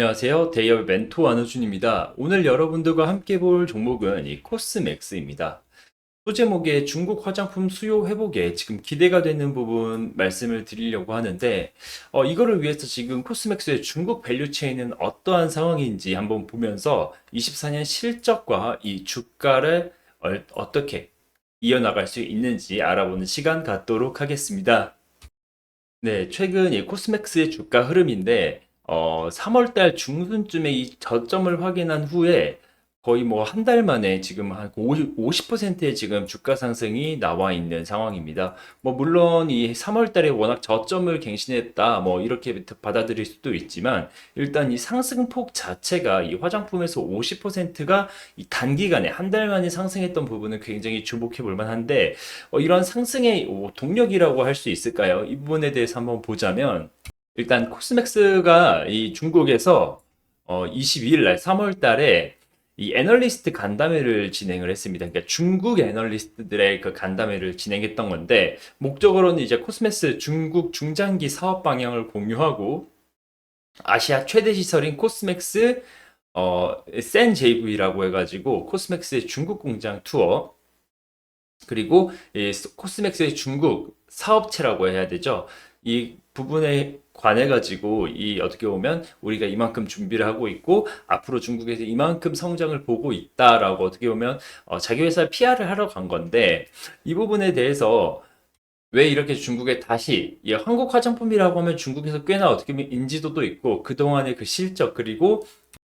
안녕하세요. 대기업 멘토 안우준입니다. 오늘 여러분들과 함께 볼 종목은 이 코스맥스입니다. 소제목의 중국 화장품 수요 회복에 지금 기대가 되는 부분 말씀을 드리려고 하는데, 이거를 위해서 지금 코스맥스의 중국 밸류체인은 어떠한 상황인지 한번 보면서 24년 실적과 이 주가를 어떻게 이어나갈 수 있는지 알아보는 시간 갖도록 하겠습니다. 네, 최근 이 코스맥스의 주가 흐름인데, 3월 달 중순쯤에 이 저점을 확인한 후에 거의 뭐 한 달 만에 지금 한 50%의 지금 주가 상승이 나와 있는 상황입니다. 뭐 물론 이 3월 달에 워낙 저점을 갱신했다 뭐 이렇게 받아들일 수도 있지만 일단 이 상승폭 자체가 이 화장품에서 50%가 이 단기간에 한 달 만에 상승했던 부분은 굉장히 주목해 볼 만한데 이런 상승의 동력이라고 할 수 있을까요? 이 부분에 대해서 한번 보자면 일단 코스맥스가 이 중국에서 22일 날 3월 달에 이 애널리스트 간담회를 진행을 했습니다. 그러니까 중국 애널리스트들의 그 간담회를 진행했던 건데 목적으로는 이제 코스맥스 중국 중장기 사업 방향을 공유하고 아시아 최대 시설인 코스맥스 센 JV라고 해가지고 코스맥스의 중국 공장 투어 그리고 이 코스맥스의 중국 사업체라고 해야 되죠. 이 부분에 관해 가지고 이 어떻게 보면 우리가 이만큼 준비를 하고 있고 앞으로 중국에서 이만큼 성장을 보고 있다라고 어떻게 보면 자기 회사 PR을 하러 간 건데 이 부분에 대해서 왜 이렇게 중국에 다시 이 한국 화장품이라고 하면 중국에서 꽤나 어떻게 보면 인지도도 있고 그동안의 그 실적 그리고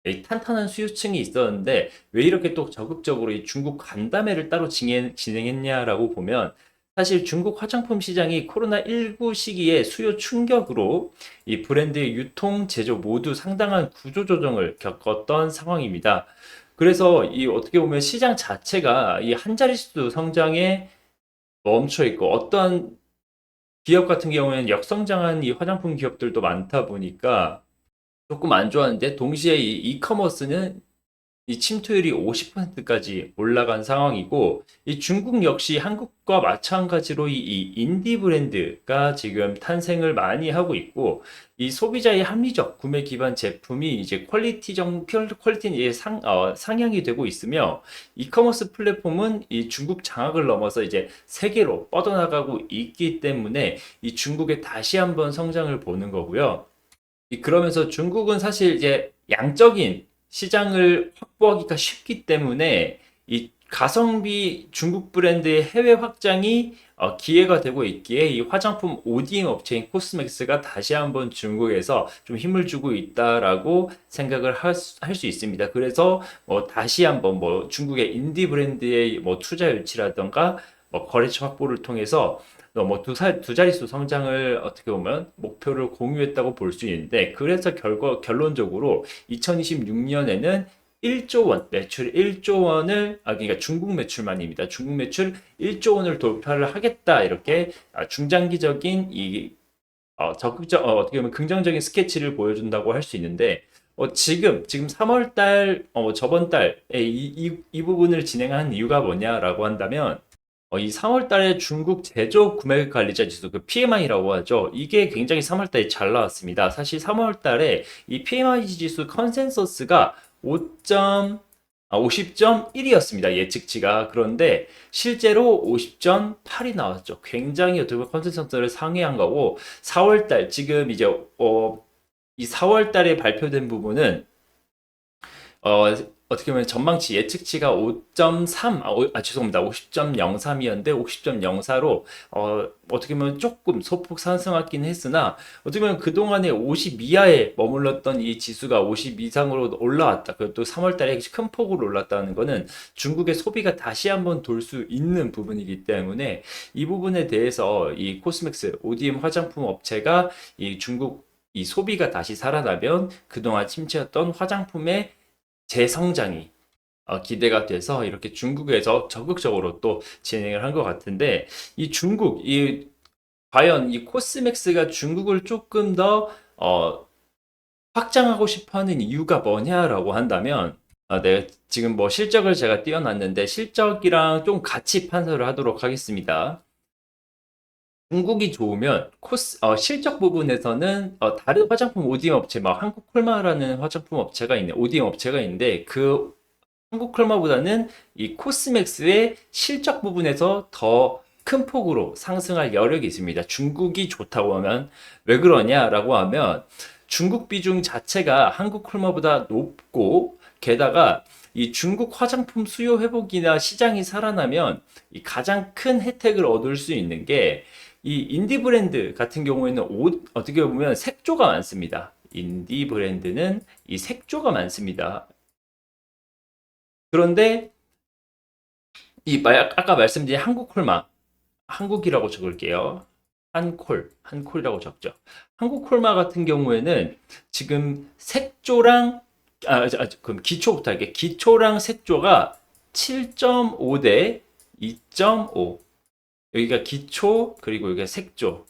이 탄탄한 수요층이 있었는데 왜 이렇게 또 적극적으로 이 중국 간담회를 따로 진행했냐라고 보면 사실 중국 화장품 시장이 코로나19 시기에 수요 충격으로 이 브랜드의 유통, 제조 모두 상당한 구조조정을 겪었던 상황입니다. 그래서 이 어떻게 보면 시장 자체가 이 한 자릿수 성장에 멈춰 있고 어떠한 기업 같은 경우에는 역성장한 이 화장품 기업들도 많다 보니까 조금 안 좋았는데 동시에 이 이커머스는 이 침투율이 50%까지 올라간 상황이고 이 중국 역시 한국과 마찬가지로 이 인디 브랜드가 지금 탄생을 많이 하고 있고 이 소비자의 합리적 구매 기반 제품이 이제 퀄리티는 이제 상향이 되고 있으며 이커머스 플랫폼은 이 중국 장악을 넘어서 이제 세계로 뻗어나가고 있기 때문에 이 중국에 다시 한번 성장을 보는 거고요. 그러면서 중국은 사실 이제 양적인 시장을 확보하기가 쉽기 때문에 이 가성비 중국 브랜드의 해외 확장이 기회가 되고 있기에 이 화장품 ODM 업체인 코스맥스가 다시 한번 중국에서 좀 힘을 주고 있다라고 생각을 할 수 있습니다. 그래서 뭐 다시 한번 뭐 중국의 인디 브랜드의 뭐 투자 유치라던가 뭐 거래처 확보를 통해서 두 자릿수 성장을 어떻게 보면 목표를 공유했다고 볼 수 있는데, 그래서 결론적으로 2026년에는 1조 원, 매출 1조 원을, 그러니까 중국 매출만입니다. 중국 매출 1조 원을 돌파를 하겠다. 이렇게 중장기적인 어떻게 보면 긍정적인 스케치를 보여준다고 할 수 있는데, 지금 3월 달, 저번 달에 이 부분을 진행한 이유가 뭐냐라고 한다면, 이 3월 달에 중국 제조 구매 관리자 지수, 그 PMI라고 하죠. 이게 굉장히 3월 달에 잘 나왔습니다. 사실 3월 달에 이 PMI 지수 컨센서스가 50.1이었습니다. 예측치가. 그런데 실제로 50.8이 나왔죠. 굉장히 어떻게 보면 컨센서스를 상회한 거고 4월 달 지금 이제 이 4월 달에 발표된 부분은 어, 어떻게 보면 전망치 예측치가 5.3, 죄송합니다. 50.03이었는데 50.04로 어떻게 보면 조금 소폭 상승하긴 했으나 어떻게 보면 그동안에 50 이하에 머물렀던 이 지수가 50 이상으로 올라왔다. 그리고 또 3월 달에 큰 폭으로 올랐다는 거는 중국의 소비가 다시 한번 돌 수 있는 부분이기 때문에 이 부분에 대해서 이 코스맥스 ODM 화장품 업체가 이 중국 이 소비가 다시 살아나면 그동안 침체했던 화장품의 재성장이 기대가 돼서 이렇게 중국에서 적극적으로 또 진행을 한 것 같은데 과연 이 코스맥스가 중국을 조금 더 확장하고 싶어 하는 이유가 뭐냐라고 한다면 네, 지금 뭐 실적을 제가 띄워놨는데 실적이랑 좀 같이 판서를 하도록 하겠습니다. 중국이 좋으면 실적 부분에서는 다른 화장품 ODM 업체, 막 한국콜마라는 화장품 업체가 있는 ODM 업체가 있는데 그 한국콜마보다는 이 코스맥스의 실적 부분에서 더 큰 폭으로 상승할 여력이 있습니다. 중국이 좋다고 하면 왜 그러냐라고 하면 중국 비중 자체가 한국콜마보다 높고 게다가 이 중국 화장품 수요 회복이나 시장이 살아나면 이 가장 큰 혜택을 얻을 수 있는 게 이 인디 브랜드 같은 경우에는 옷 어떻게 보면 색조가 많습니다. 인디 브랜드는 이 색조가 많습니다. 그런데 아까 말씀드린 한국콜마, 한국이라고 적을게요. 한콜이라고 적죠. 한국콜마 같은 경우에는 지금 색조랑 그럼 기초부터 할게. 기초랑 색조가 7.5 대 2.5. 여기가 기초 그리고 여기가 색조.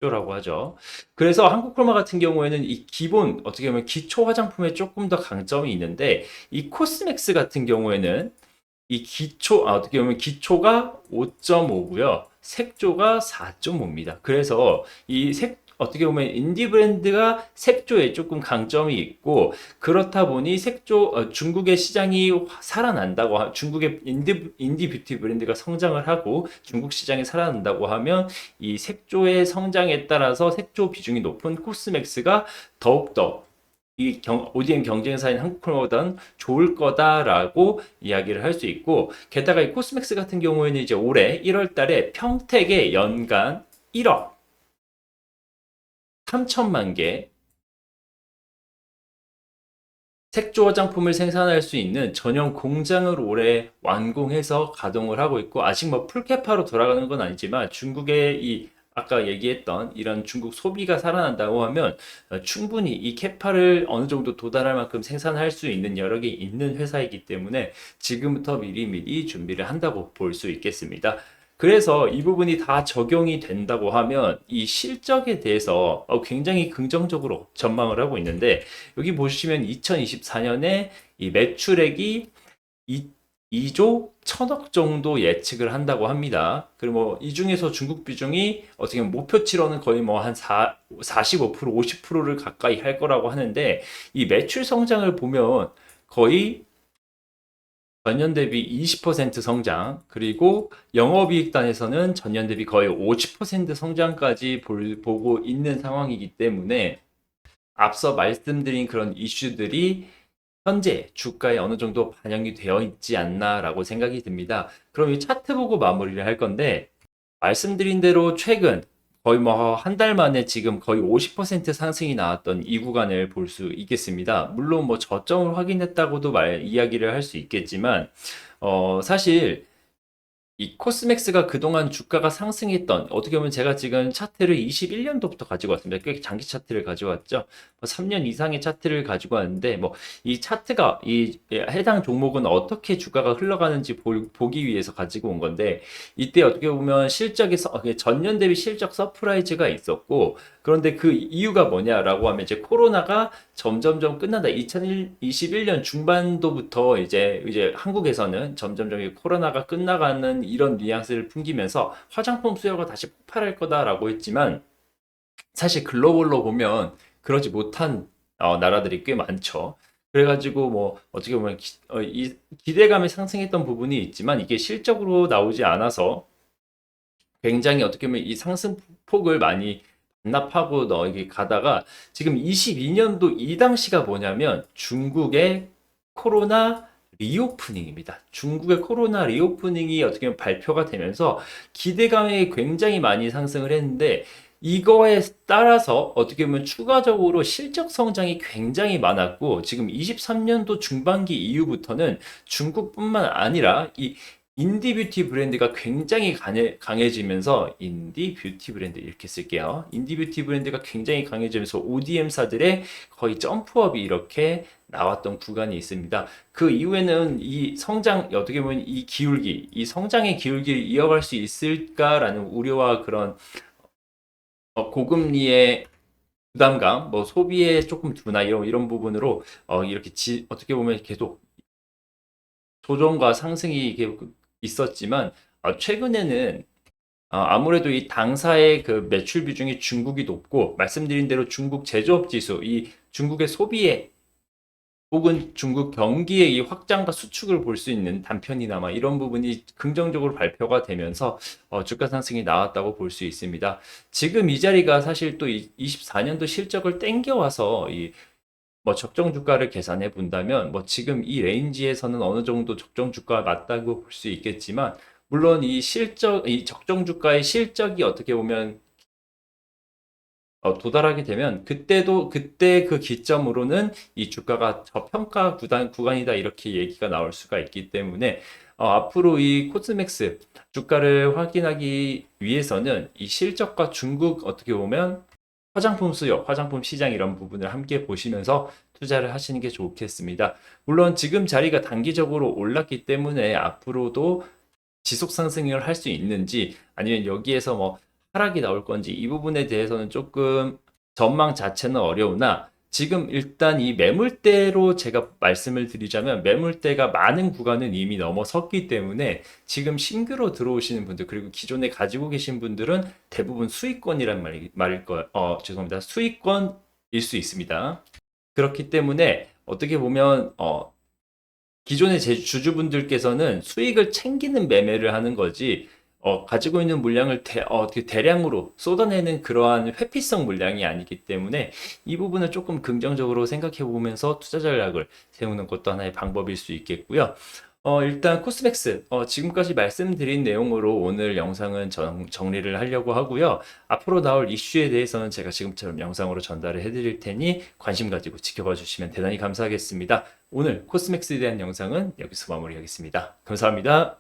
라고 하죠. 그래서 한국크로마 같은 경우에는 이 기본 어떻게 보면 기초 화장품에 조금 더 강점이 있는데 이 코스맥스 같은 경우에는 이 어떻게 보면 기초가 5.5고요. 색조가 4.5입니다. 그래서 어떻게 보면 인디 브랜드가 색조에 조금 강점이 있고 그렇다 보니 중국의 시장이 중국의 인디 뷰티 브랜드가 성장을 하고 중국 시장이 살아난다고 하면 이 색조의 성장에 따라서 색조 비중이 높은 코스맥스가 더욱더 ODM 경쟁사인 한국콜마보다는 좋을 거다라고 이야기를 할 수 있고 게다가 이 코스맥스 같은 경우에는 이제 올해 1월 달에 평택에 연간 1억 3천만 개 색조 화장품을 생산할 수 있는 전용 공장을 올해 완공해서 가동을 하고 있고 아직 뭐 풀캐파로 돌아가는 건 아니지만 중국의 아까 얘기했던 이런 중국 소비가 살아난다고 하면 충분히 이 캐파를 어느 정도 도달할 만큼 생산할 수 있는 여력이 있는 회사이기 때문에 지금부터 미리미리 준비를 한다고 볼 수 있겠습니다. 그래서 이 부분이 다 적용이 된다고 하면 이 실적에 대해서 굉장히 긍정적으로 전망을 하고 있는데 여기 보시면 2024년에 이 매출액이 2조 1천억 정도 예측을 한다고 합니다. 그리고 이 중에서 중국 비중이 어떻게 보면 목표치로는 거의 뭐 한 45%, 50%를 가까이 할 거라고 하는데 이 매출 성장을 보면 거의 전년 대비 20% 성장, 그리고 영업이익단에서는 전년 대비 거의 50% 성장까지 보고 있는 상황이기 때문에 앞서 말씀드린 그런 이슈들이 현재 주가에 어느 정도 반영이 되어 있지 않나라고 생각이 듭니다. 그럼 이 차트 보고 마무리를 할 건데, 말씀드린 대로 최근 거의 뭐 한 달 만에 지금 거의 50% 상승이 나왔던 이 구간을 볼 수 있겠습니다. 물론 뭐 저점을 확인했다고도 이야기를 할 수 있겠지만, 사실 이 코스맥스가 그동안 주가가 상승했던 어떻게 보면 제가 지금 차트를 21년도부터 가지고 왔습니다. 꽤 장기 차트를 가지고 왔죠. 3년 이상의 차트를 가지고 왔는데 뭐 이 차트가 해당 종목은 어떻게 주가가 흘러가는지 보기 위해서 가지고 온 건데 이때 어떻게 보면 전년 대비 실적 서프라이즈가 있었고 그런데 그 이유가 뭐냐라고 하면 이제 코로나가 점점점 끝난다. 2021년 중반도부터 이제 한국에서는 점점점 이 코로나가 끝나가는 이런 뉘앙스를 풍기면서 화장품 수요가 다시 폭발할 거다라고 했지만 사실 글로벌로 보면 그러지 못한 나라들이 꽤 많죠. 그래가지고 뭐 어떻게 보면 이 기대감이 상승했던 부분이 있지만 이게 실적으로 나오지 않아서 굉장히 어떻게 보면 이 상승폭을 많이 반납하고 이게 가다가 지금 22년도 이 당시가 뭐냐면 중국의 코로나 리오프닝입니다. 중국의 코로나 리오프닝이 어떻게 보면 발표가 되면서 기대감이 굉장히 많이 상승을 했는데 이거에 따라서 어떻게 보면 추가적으로 실적 성장이 굉장히 많았고 지금 23년도 중반기 이후부터는 중국뿐만 아니라 이 인디 뷰티 브랜드가 굉장히 강해지면서 인디 뷰티 브랜드 이렇게 쓸게요. 인디 뷰티 브랜드가 굉장히 강해지면서 ODM사들의 거의 점프업이 이렇게 나왔던 구간이 있습니다. 그 이후에는 이 성장 어떻게 보면 이 성장의 기울기를 이어갈 수 있을까라는 우려와 그런 고금리의 부담감, 뭐 소비의 조금 둔화 이런 부분으로 이렇게 어떻게 보면 계속 조정과 상승이 이게 있었지만 최근에는 아무래도 이 당사의 그 매출 비중이 중국이 높고, 말씀드린 대로 중국 제조업 지수, 이 중국의 소비에 혹은 중국 경기의 이 확장과 수축을 볼 수 있는 단편이나마 이런 부분이 긍정적으로 발표가 되면서 주가 상승이 나왔다고 볼 수 있습니다. 지금 이 자리가 사실 또 24년도 실적을 땡겨와서 이 뭐 적정 주가를 계산해 본다면 뭐 지금 이 레인지에서는 어느 정도 적정 주가가 맞다고 볼 수 있겠지만, 물론 이 적정 주가의 실적이 어떻게 보면 도달하게 되면 그때 그 기점으로는 이 주가가 저평가 구간이다 이렇게 얘기가 나올 수가 있기 때문에 앞으로 이 코스맥스 주가를 확인하기 위해서는 이 실적과 중국 어떻게 보면 화장품 수요, 화장품 시장 이런 부분을 함께 보시면서 투자를 하시는 게 좋겠습니다. 물론 지금 자리가 단기적으로 올랐기 때문에 앞으로도 지속 상승을 할 수 있는지, 아니면 여기에서 뭐 하락이 나올 건지, 이 부분에 대해서는 조금 전망 자체는 어려우나, 지금 일단 이 매물대로 제가 말씀을 드리자면 매물대가 많은 구간은 이미 넘어섰기 때문에 지금 신규로 들어오시는 분들, 그리고 기존에 가지고 계신 분들은 대부분 수익권이란 말일 거, 죄송합니다. 수익권일 수 있습니다. 그렇기 때문에 어떻게 보면 기존의 주주분들께서는 수익을 챙기는 매매를 하는 거지, 가지고 있는 물량을 대량으로 쏟아내는 그러한 회피성 물량이 아니기 때문에 이 부분을 조금 긍정적으로 생각해 보면서 투자 전략을 세우는 것도 하나의 방법일 수 있겠고요. 일단 코스맥스, 지금까지 말씀드린 내용으로 오늘 영상은 정리를 하려고 하고요. 앞으로 나올 이슈에 대해서는 제가 지금처럼 영상으로 전달을 해드릴 테니 관심 가지고 지켜봐 주시면 대단히 감사하겠습니다. 오늘 코스맥스에 대한 영상은 여기서 마무리하겠습니다. 감사합니다.